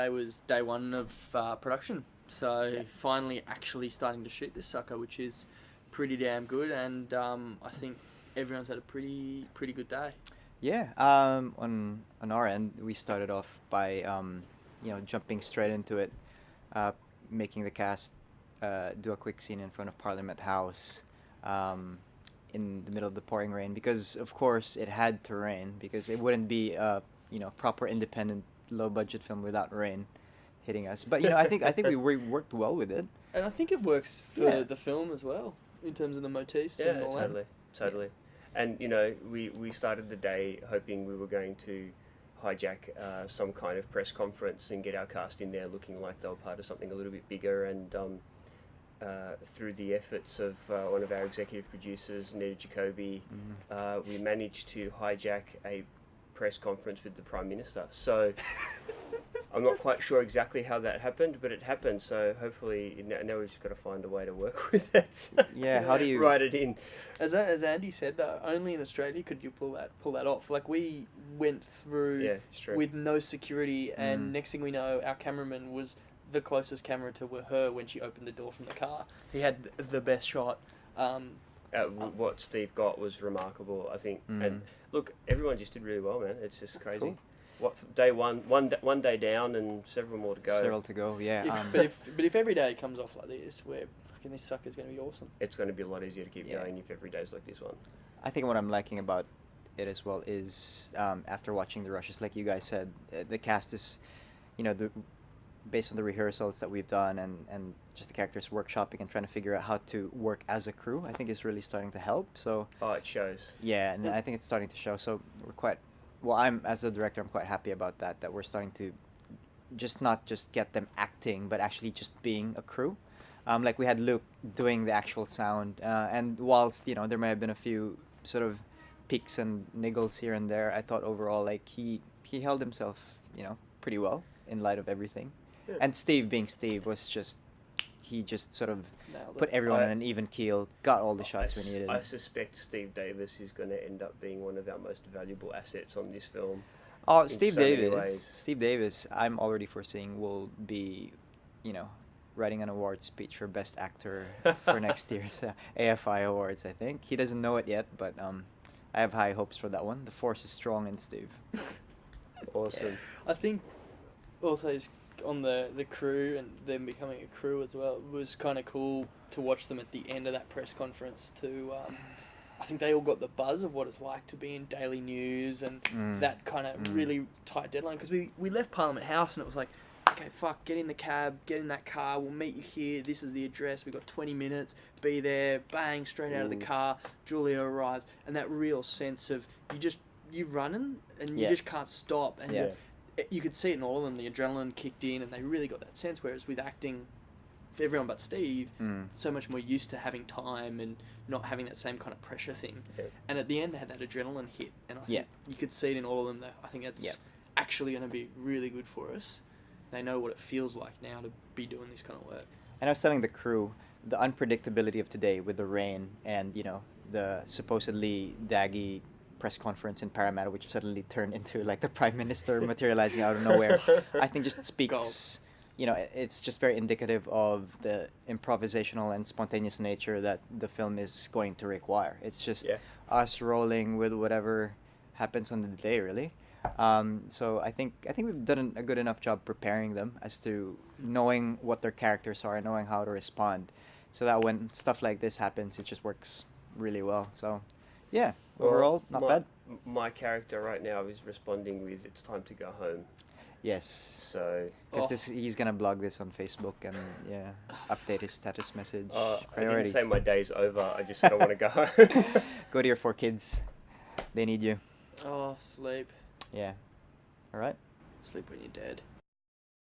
today was day one of production. So finally actually starting to shoot this sucker, which is pretty damn good. And I think everyone's had a pretty good day. Yeah. On our end, we started off by jumping straight into it, making the cast do a quick scene in front of Parliament House. In the middle of the pouring rain, because of course it had to rain, because it wouldn't be a proper independent low budget film without rain hitting us. But I think we worked well with it, and I think it works for the film as well in terms of the motifs. Yeah, and all totally. And we started the day hoping we were going to hijack some kind of press conference and get our cast in there looking like they were part of something a little bit bigger, and through the efforts of one of our executive producers, Nita Jacoby, we managed to hijack a press conference with the Prime Minister. So I'm not quite sure exactly how that happened, but it happened. So hopefully now we've just got to find a way to work with it. Yeah, how do you write it in? As Andy said, though, only in Australia could you pull that off. Like, we went through with no security, and next thing we know, our cameraman was the closest camera to her when she opened the door from the car. He had the best shot. What Steve got was remarkable, I think. And look, everyone just did really well, man. It's just crazy. Cool. What day one day down and several more to go. Several to go, yeah. But if every day comes off like this, this sucker's going to be awesome. It's going to be a lot easier to keep going if every day's like this one. I think what I'm liking about it as well is after watching the rushes, like you guys said, the cast is, based on the rehearsals that we've done and just the characters workshopping and trying to figure out how to work as a crew, I think is really starting to help. So it shows. Yeah, and I think it's starting to show. So as the director, I'm quite happy about that we're starting to not just get them acting, but actually just being a crew. Like we had Luke doing the actual sound, and whilst there may have been a few sort of peaks and niggles here and there, I thought overall like he held himself pretty well in light of everything. Yeah. And Steve being Steve was he just sort of put everyone on an even keel, got all the shots we needed. I suspect Steve Davis is going to end up being one of our most valuable assets on this film. Oh, Steve Davis, I'm already foreseeing will be, writing an award speech for Best Actor for next year's AFI Awards, I think. He doesn't know it yet, but I have high hopes for that one. The force is strong in Steve. Awesome. Yeah. I think also on the crew and them becoming a crew as well, it was kind of cool to watch them at the end of that press conference to I think they all got the buzz of what it's like to be in daily news and that kind of really tight deadline, because we left Parliament House and it was like, okay, get in the cab, get in that car, we'll meet you here, this is the address, we've got 20 minutes, be there, bang, straight out of the car, Julia arrives, and that real sense of you running and you just can't stop, and you could see it in all of them, the adrenaline kicked in and they really got that sense, whereas with acting, for everyone but Steve, so much more used to having time and not having that same kind of pressure thing. Yeah. And at the end they had that adrenaline hit, and I think you could see it in all of them that I think it's actually going to be really good for us. They know what it feels like now to be doing this kind of work. And I was telling the crew, the unpredictability of today with the rain and, the supposedly daggy press conference in Parramatta, which suddenly turned into like the Prime Minister materializing out of nowhere, I think just speaks, it's just very indicative of the improvisational and spontaneous nature that the film is going to require. It's just us rolling with whatever happens on the day, really. So I think we've done a good enough job preparing them as to knowing what their characters are and knowing how to respond, so that when stuff like this happens, it just works really well. So, yeah, overall, not bad. My character right now is responding with, "It's time to go home." Yes. So, because he's gonna blog this on Facebook and update his status message. I didn't say my day's over. I just said I want to go home. Go to your 4 kids. They need you. Oh, sleep. Yeah. All right. Sleep when you're dead.